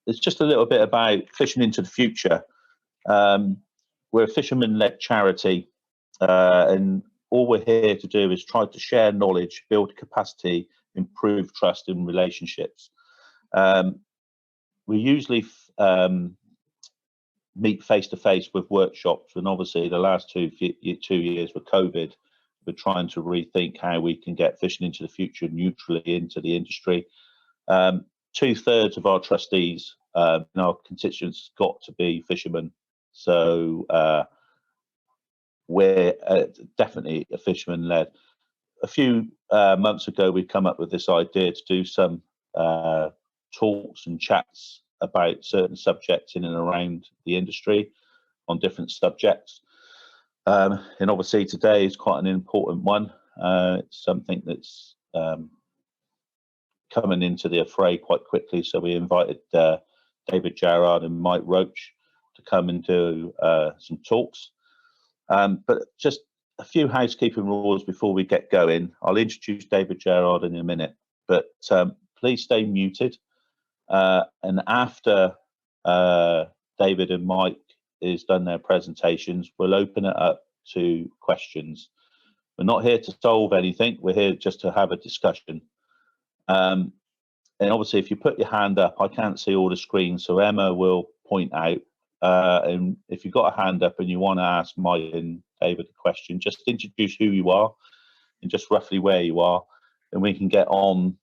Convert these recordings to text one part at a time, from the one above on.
it's just a little bit about fishing into the future. We're a fisherman-led charity, and all we're here to do is try to share knowledge, build capacity, improve trust in relationships. We usually meet face-to-face with workshops, and obviously the last 2 years with COVID, we're trying to rethink how we can get fishing into the future neutrally into the industry. 2/3 of our trustees in our constituents got to be fishermen, so we're definitely a fisherman-led. A few months ago, we come up with this idea to do some talks and chats about certain subjects in and around the industry on different subjects. And obviously today is quite an important one. It's something that's coming into the affray quite quickly. So we invited David Jarrad and Mike Roach to come and do some talks. But just a few housekeeping rules before we get going. I'll introduce David Jarrad in a minute, but please stay muted. And after David and Mike is done their presentations, we'll open it up to questions. We're not here to solve anything. We're here just to have a discussion. And obviously, if you put your hand up, I can't see all the screens, so Emma will point out. And if you've got a hand up and you want to ask Mike and David a question, just introduce who you are and just roughly where you are, and we can get on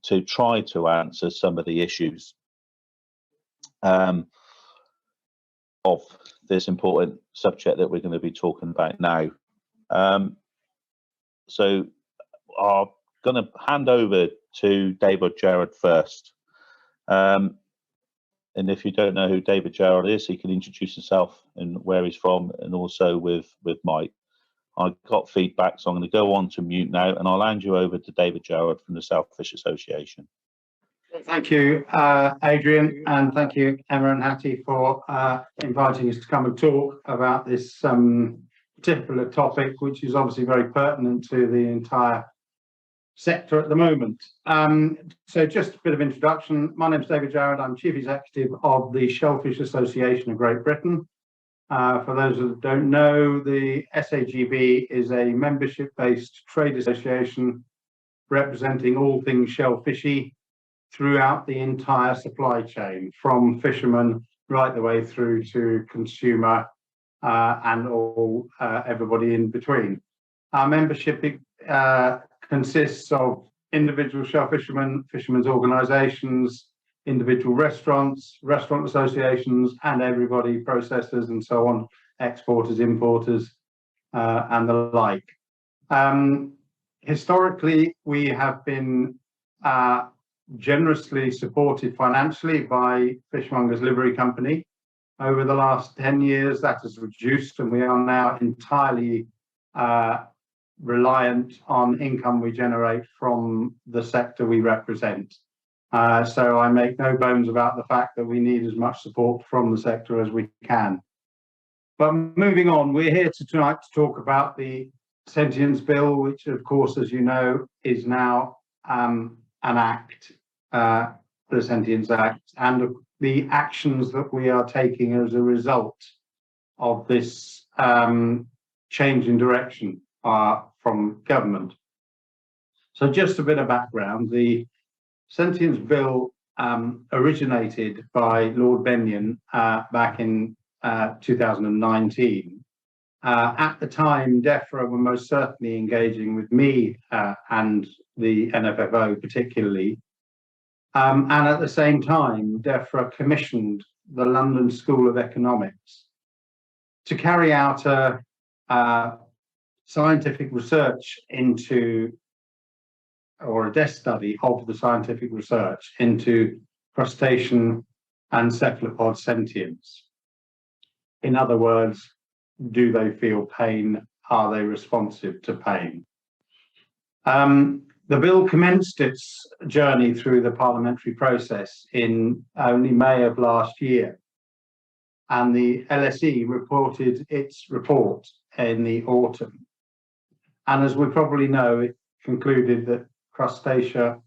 to try to answer some of the issues of this important subject that we're going to be talking about now. So I'm going to hand over to David Jarrad first. And if you don't know who David Jarrad is, he can introduce himself and where he's from, and also with Mike. I got feedback, so I'm going to go on to mute now, and I'll hand you over to David Jarrad from the South Fish Association. Thank you, Adrian, and thank you, Emma and Hattie, for inviting us to come and talk about this particular topic, which is obviously very pertinent to the entire sector at the moment. So just a bit of introduction. My name is David Jarrad. I'm Chief Executive of the Shellfish Association of Great Britain. For those that don't know, the SAGB is a membership-based trade association representing all things shellfishy throughout the entire supply chain, from fishermen right the way through to consumer and all everybody in between. Our membership consists of individual shell fishermen, fishermen's organisations, individual restaurants, restaurant associations, and everybody, processors and so on, exporters, importers, and the like. Historically, we have been generously supported financially by Fishmongers Livery Company. Over the last 10 years, that has reduced, and we are now entirely reliant on income we generate from the sector we represent. So I make no bones about the fact that we need as much support from the sector as we can. But moving on, we're here tonight to talk about the Sentience Bill, which, of course, as you know, is now an act, the Sentience Act, and the actions that we are taking as a result of this change in direction from government. So just a bit of background. The Sentience Bill originated by Lord Benyon back in 2019. At the time, DEFRA were most certainly engaging with me and the NFFO particularly. And at the same time, DEFRA commissioned the London School of Economics to carry out a scientific research into, or a desk study of the scientific research into crustacean and cephalopod sentience. In other words, do they feel pain? Are they responsive to pain? The bill commenced its journey through the parliamentary process in only May of last year, and the LSE reported its report in the autumn. And as we probably know, it concluded that crustacea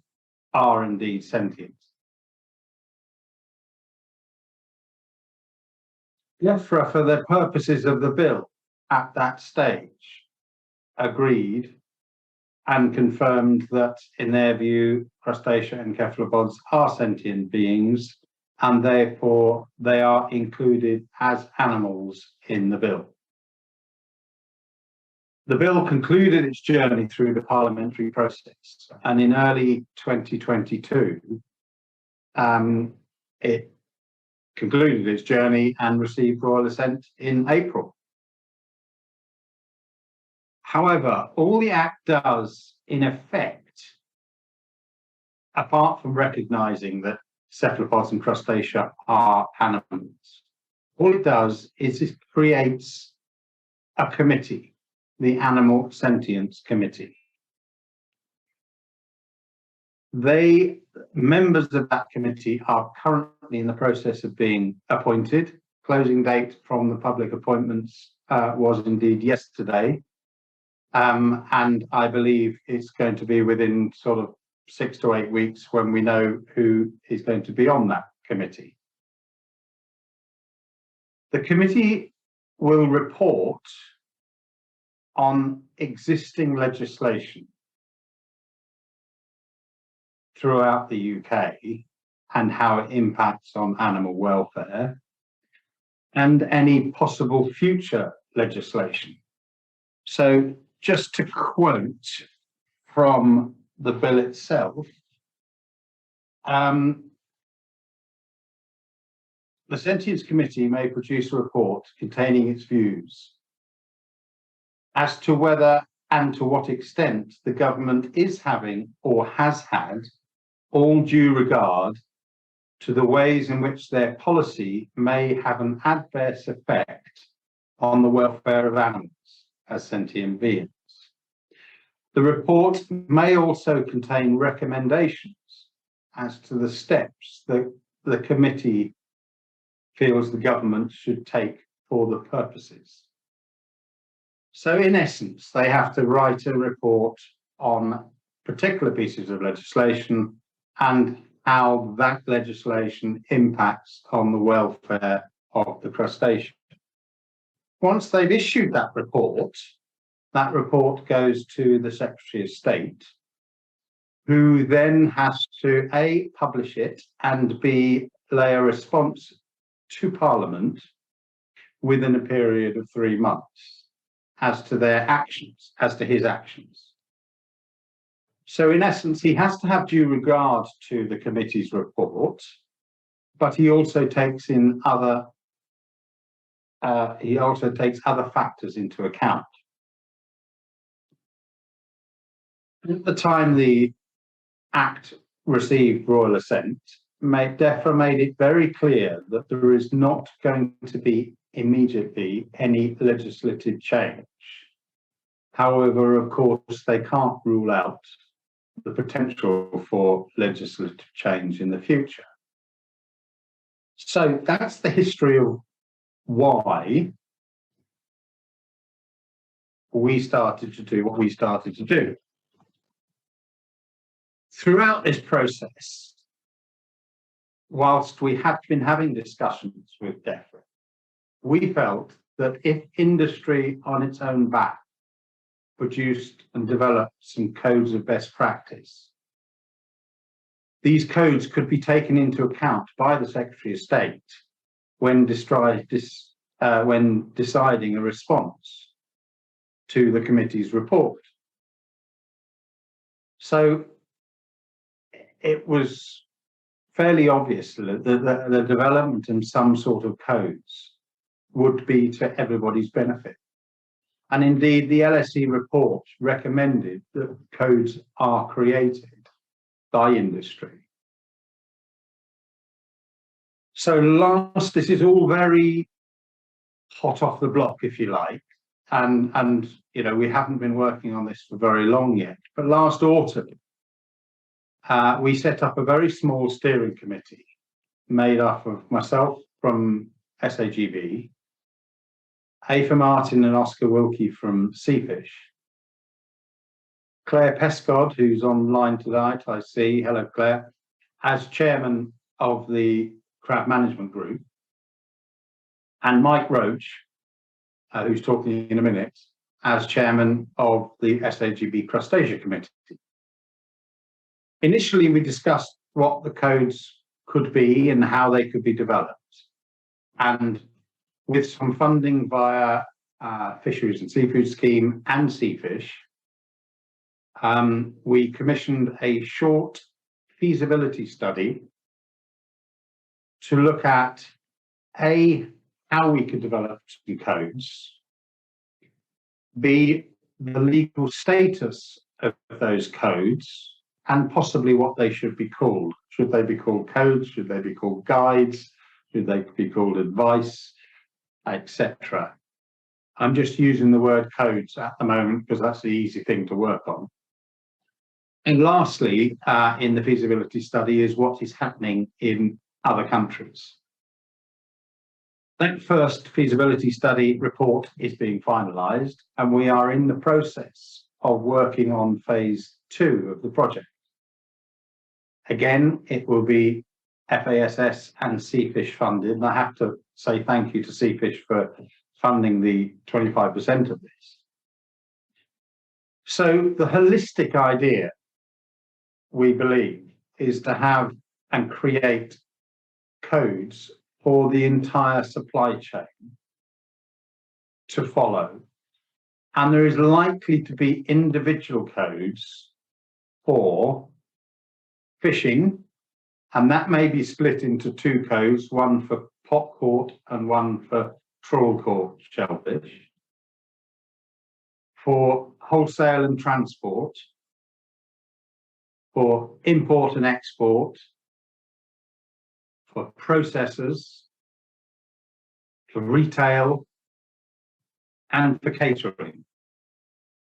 are indeed sentient. FRA, for the purposes of the bill at that stage, agreed and confirmed that, in their view, crustacea and cephalopods are sentient beings, and therefore they are included as animals in the bill. The bill concluded its journey through the parliamentary process, and in early 2022, it concluded its journey and received royal assent in April. However, all the Act does, in effect, apart from recognising that cephalopods and crustacea are animals, all it does is it creates a committee, the Animal Sentience Committee. Members of that committee are currently in the process of being appointed. Closing date from the public appointments was indeed yesterday. And I believe it's going to be within sort of 6 to 8 weeks when we know who is going to be on that committee. The committee will report on existing legislation throughout the UK and how it impacts on animal welfare, and any possible future legislation. So, just to quote from the bill itself, the Sentience Committee may produce a report containing its views as to whether and to what extent the government is having or has had all due regard to the ways in which their policy may have an adverse effect on the welfare of animals as sentient beings. The report may also contain recommendations as to the steps that the committee feels the government should take for the purposes. So in essence, they have to write a report on particular pieces of legislation and how that legislation impacts on the welfare of the crustacean. Once they've issued that report goes to the Secretary of State, who then has to A, publish it, and B, lay a response to Parliament within a period of 3 months as to their actions, as to his actions. So in essence, he has to have due regard to the committee's report, but he also takes in other factors into account. At the time the Act received royal assent, DEFRA made it very clear that there is not going to be immediately any legislative change. However, of course, they can't rule out the potential for legislative change in the future. So that's the history of why we started to do what we started to do. Throughout this process, whilst we have been having discussions with DEFRA, we felt that if industry on its own back produced and developed some codes of best practice, these codes could be taken into account by the Secretary of State when deciding a response to the committee's report. So it was fairly obvious that the development in some sort of codes would be to everybody's benefit. And indeed, the LSE report recommended that codes are created by industry. So this is all very hot off the block, if you like. And you know, we haven't been working on this for very long yet. But last autumn, we set up a very small steering committee made up of myself from SAGB, Aoife Martin and Oscar Wilkie from Seafish, Claire Pescod, who's online tonight, I see, hello Claire, as chairman of the crab management group, and Mike Roach, who's talking in a minute, as chairman of the SAGB Crustacea Committee. Initially, we discussed what the codes could be and how they could be developed. And with some funding via Fisheries and Seafood Scheme and Seafish, we commissioned a short feasibility study to look at A, how we could develop some codes, B, the legal status of those codes, and possibly what they should be called. Should they be called codes? Should they be called guides? Should they be called advice, etc.? I'm just using the word codes at the moment because that's the easy thing to work on. And lastly, in the feasibility study is what is happening in other countries. That first feasibility study report is being finalised, and we are in the process of working on phase 2 of the project. Again, it will be FASS and Seafish funded, and I have to say thank you to Seafish for funding the 25% of this. So the holistic idea, we believe, is to have and create codes for the entire supply chain to follow. And there is likely to be individual codes for fishing, and that may be split into 2 codes, one for pot caught and one for trawl caught shellfish, for wholesale and transport, for import and export, for processors, for retail, and for catering.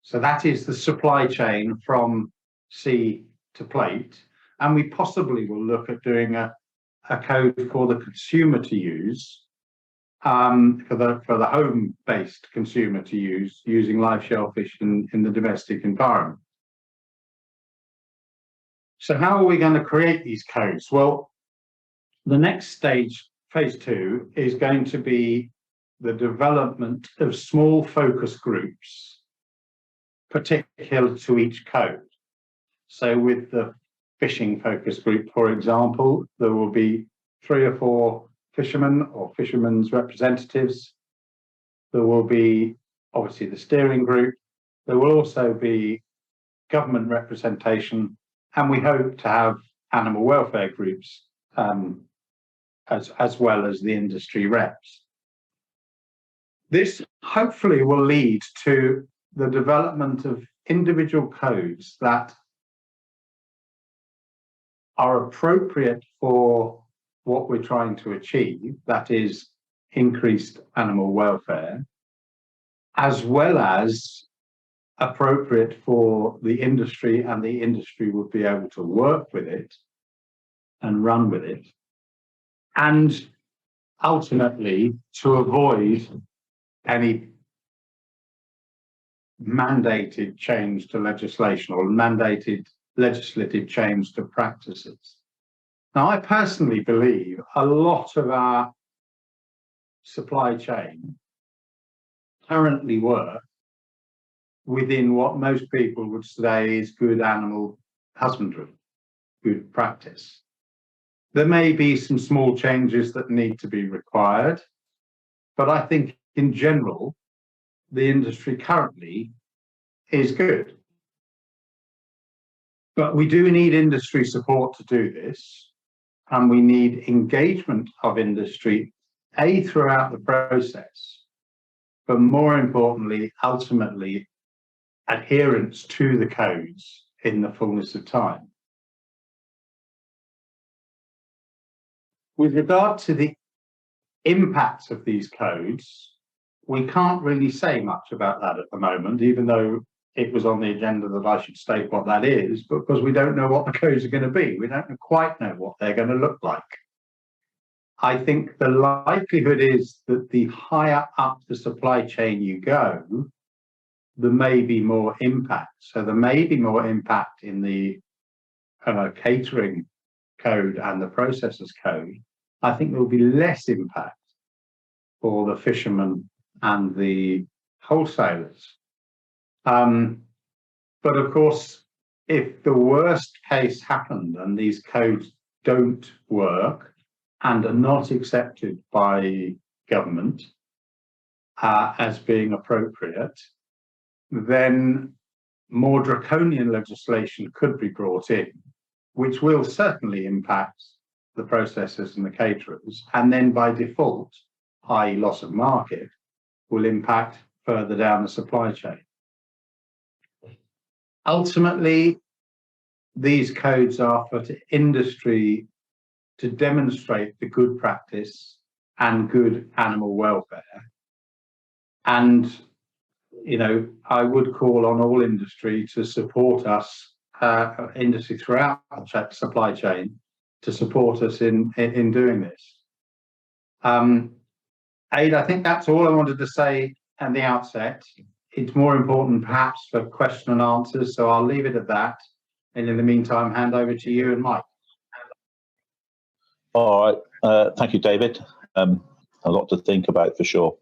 So that is the supply chain from sea to plate. And we possibly will look at doing a code for the consumer to use, for the home-based consumer to use, using live shellfish in the domestic environment. So how are we going to create these codes? Well, the next stage, phase 2, is going to be the development of small focus groups particular to each code. So with the fishing focus group, for example, there will be 3 or 4 fishermen or fishermen's representatives. There will be obviously the steering group. There will also be government representation, and we hope to have animal welfare groups as well as the industry reps. This hopefully will lead to the development of individual codes that are appropriate for what we're trying to achieve, that is increased animal welfare, as well as appropriate for the industry, and the industry would be able to work with it and run with it, and ultimately to avoid any mandated change to legislation or mandated legislative change to practices. Now, I personally believe a lot of our supply chain currently work within what most people would say is good animal husbandry, good practice. There may be some small changes that need to be required, but I think in general, the industry currently is good. But we do need industry support to do this, and we need engagement of industry, A, throughout the process, but more importantly, ultimately, adherence to the codes in the fullness of time. With regard to the impacts of these codes, we can't really say much about that at the moment, even though it was on the agenda that I should state what that is, because we don't know what the codes are going to be. We don't quite know what they're going to look like. I think the likelihood is that the higher up the supply chain you go, there may be more impact. So there may be more impact in the catering code and the processors code. I think there will be less impact for the fishermen and the wholesalers. But of course, if the worst case happened and these codes don't work and are not accepted by government as being appropriate, then more draconian legislation could be brought in, which will certainly impact the processors and the caterers, and then by default, i.e. loss of market, will impact further down the supply chain. Ultimately, these codes are for industry to demonstrate the good practice and good animal welfare. And, you know, I would call on all industry to support us, industry throughout the supply chain, to support us in doing this. Aid, I think that's all I wanted to say at the outset. It's more important perhaps for question and answers, so I'll leave it at that. And in the meantime, hand over to you and Mike. All right, thank you, David. A lot to think about for sure.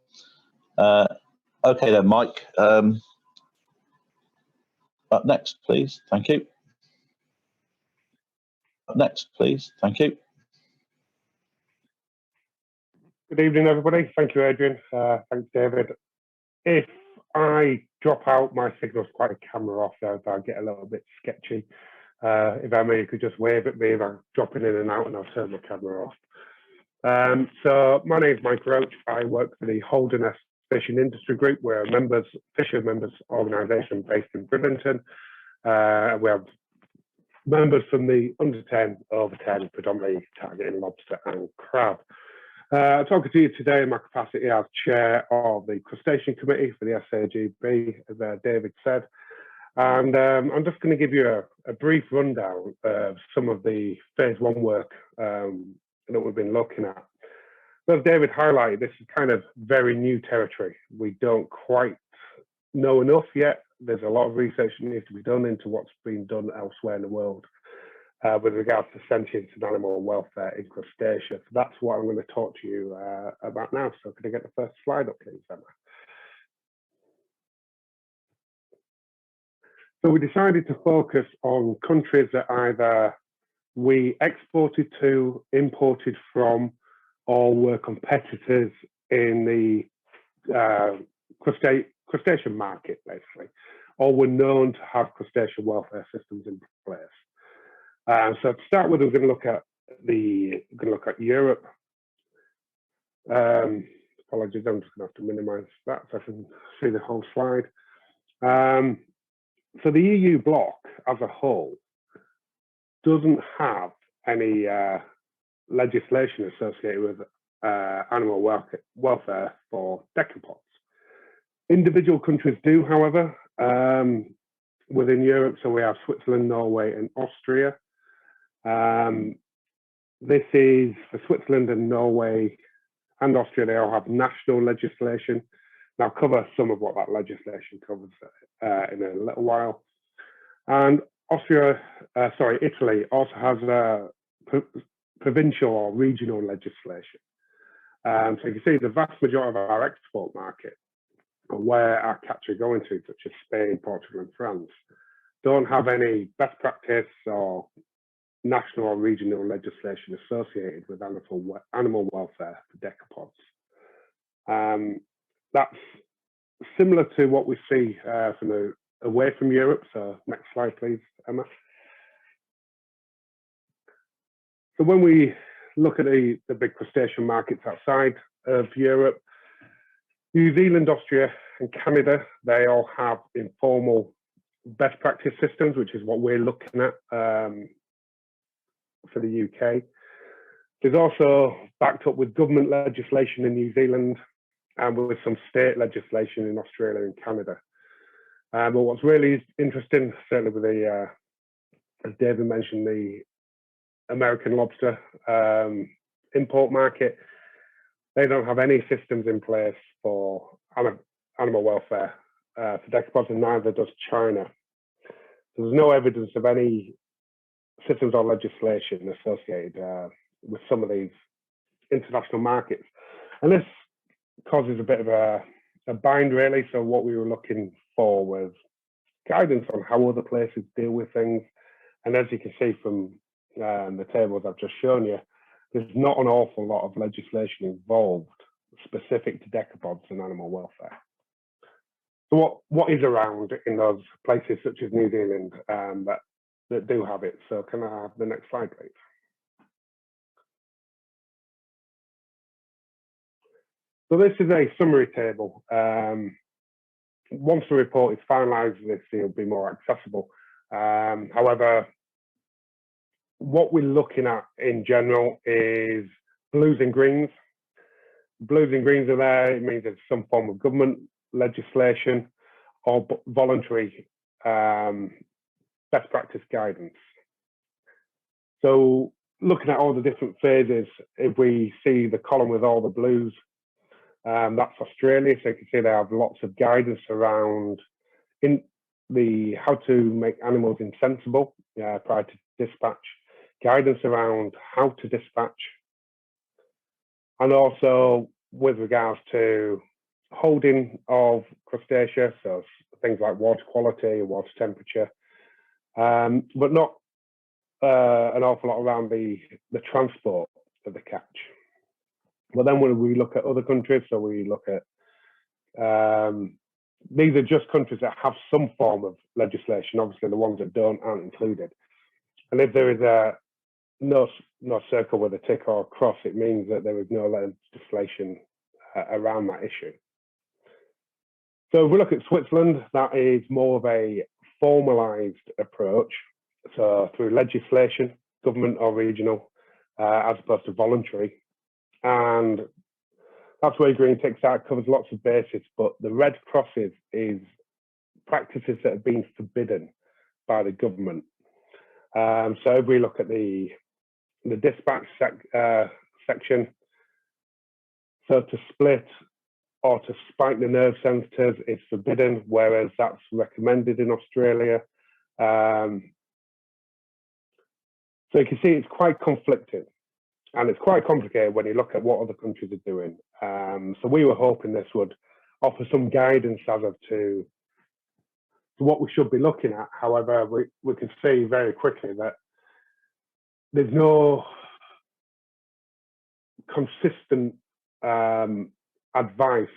Okay then, Mike. Up next, please. Thank you. Up next, please. Thank you. Good evening, everybody. Thank you, Adrian. Thanks, David. If I drop out, my signal's quite a camera off there, so I'll get a little bit sketchy. If I may, you could just wave at me if I'm dropping in and out, and I'll turn my camera off. So my name is Mike Roach. I work for the Holderness Fishing Industry Group. We're a fisher members organisation based in Bridlington. We have members from the under 10, over 10, predominantly targeting lobster and crab. I'm talking to you today in my capacity as chair of the Crustacean Committee for the SAGB, as David said. And I'm just going to give you a brief rundown of some of the phase 1 work that we've been looking at. As David highlighted, this is kind of very new territory. We don't quite know enough yet. There's a lot of research that needs to be done into what's been done elsewhere in the world with regards to sentience and animal welfare in crustacea. So that's what I'm going to talk to you about now. So could I get the first slide up, please, Emma? So we decided to focus on countries that either we exported to, imported from, or were competitors in the crustacean market, basically, or were known to have crustacean welfare systems in place. So to start with, we're going to look at Europe. Apologies, I'm just going to have to minimise that so I can see the whole slide. So the EU bloc as a whole doesn't have any legislation associated with animal welfare for decapods. Individual countries do, however, within Europe. So we have Switzerland, Norway, and Austria. This is for Switzerland and Norway and Austria. They all have national legislation. And I'll cover some of what that legislation covers in a little while. And Italy also has provincial or regional legislation. So you can see the vast majority of our export market, where our catch are going to, such as Spain, Portugal, and France, don't have any best practice or national or regional legislation associated with animal welfare for decapods. That's similar to what we see away from Europe. So next slide, please, Emma. So when we look at the big crustacean markets outside of Europe, New Zealand, Austria, and Canada, they all have informal best practice systems, which is what we're looking at for the UK. There's also backed up with government legislation in New Zealand and with some state legislation in Australia and Canada. But what's really interesting, certainly with the, as David mentioned, the American lobster import market, they don't have any systems in place for animal welfare for decapods, and neither does China. So there's no evidence of any systems or legislation associated with some of these international markets. And this causes a bit of a bind, really. So what we were looking for was guidance on how other places deal with things. And as you can see from the tables I've just shown you, there's not an awful lot of legislation involved specific to decapods and animal welfare. So what is around in those places such as New Zealand that do have it? So can I have the next slide, please? So this is a summary table. Once the report is finalised, this will be more accessible. However, what we're looking at in general is blues and greens. Blues and greens are there. It means there's some form of government legislation or voluntary best practice guidance. So looking at all the different phases, if we see the column with all the blues, that's Australia. So you can see they have lots of guidance around how to make animals insensible prior to dispatch, guidance around how to dispatch, and also with regards to holding of crustacea, so things like water quality, water temperature, but not an awful lot around the transport of the catch. But then when we look at other countries, so we look at these are just countries that have some form of legislation. Obviously, the ones that don't aren't included. And if there is no circle with a tick or a cross, it means that there is no legislation around that issue. So if we look at Switzerland, that is more of a formalised approach. So through legislation, government or regional, as opposed to voluntary. And that's where Green Ticks Act covers lots of bases, but the red crosses is practices that have been forbidden by the government. So if we look at the dispatch section, so to split or to spike the nerve sensors is forbidden, whereas that's recommended in Australia. So you can see it's quite conflicted. And it's quite complicated when you look at what other countries are doing. So we were hoping this would offer some guidance as to what we should be looking at. However, we can see very quickly that there's no consistent advice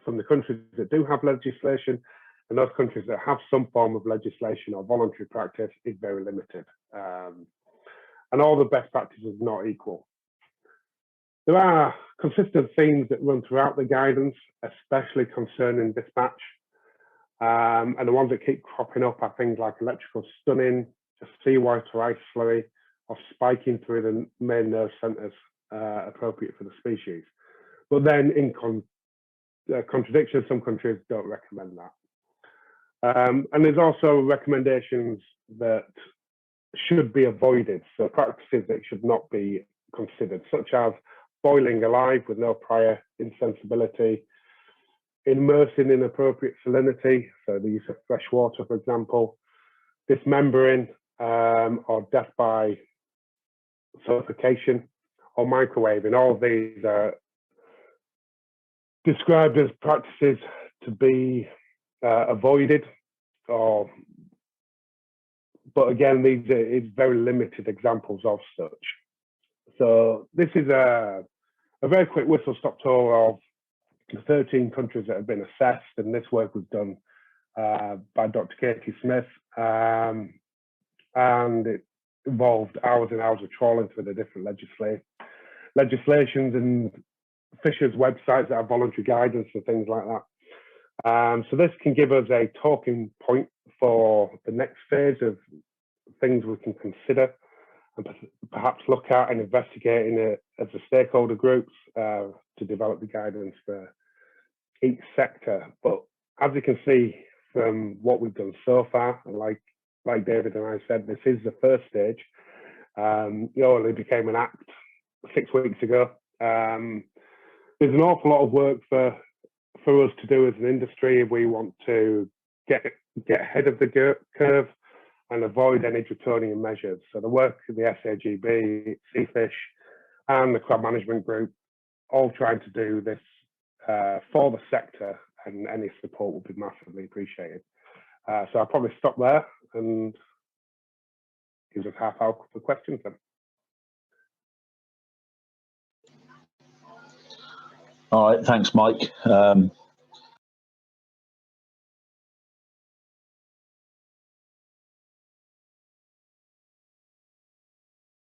from the countries that do have legislation, and those countries that have some form of legislation or voluntary practice is very limited. And all the best practices are not equal. There are consistent themes that run throughout the guidance, especially concerning dispatch. And the ones that keep cropping up are things like electrical stunning, seawater ice slurry, or spiking through the main nerve centres appropriate for the species. But then in contradiction, some countries don't recommend that. And there's also recommendations that should be avoided, so practices that should not be considered, such as boiling alive with no prior insensibility, immersing in appropriate salinity, so the use of fresh water, for example, dismembering or death by suffocation, or microwaving. All of these are described as practices to be avoided, but again, these are very limited examples of such. So this is a very quick whistle-stop tour of the 13 countries that have been assessed, and this work was done by Dr. Katie Smith, and it involved hours and hours of trawling through the different legislations and fishers' websites that have voluntary guidance and things like that. So this can give us a talking point for the next phase of things we can consider and perhaps look at and investigate in as the stakeholder groups to develop the guidance for each sector. But as you can see from what we've done so far, and like David and I said, this is the first stage. It only became an act 6 weeks ago. There's an awful lot of work for us to do as an industry if we want to get ahead of the curve and avoid any draconian measures. So the work of the SAGB, Seafish, and the Crab Management Group, all trying to do this for the sector, and any support would be massively appreciated. So I'll probably stop there and give us half hour for questions then. All right, thanks, Mike.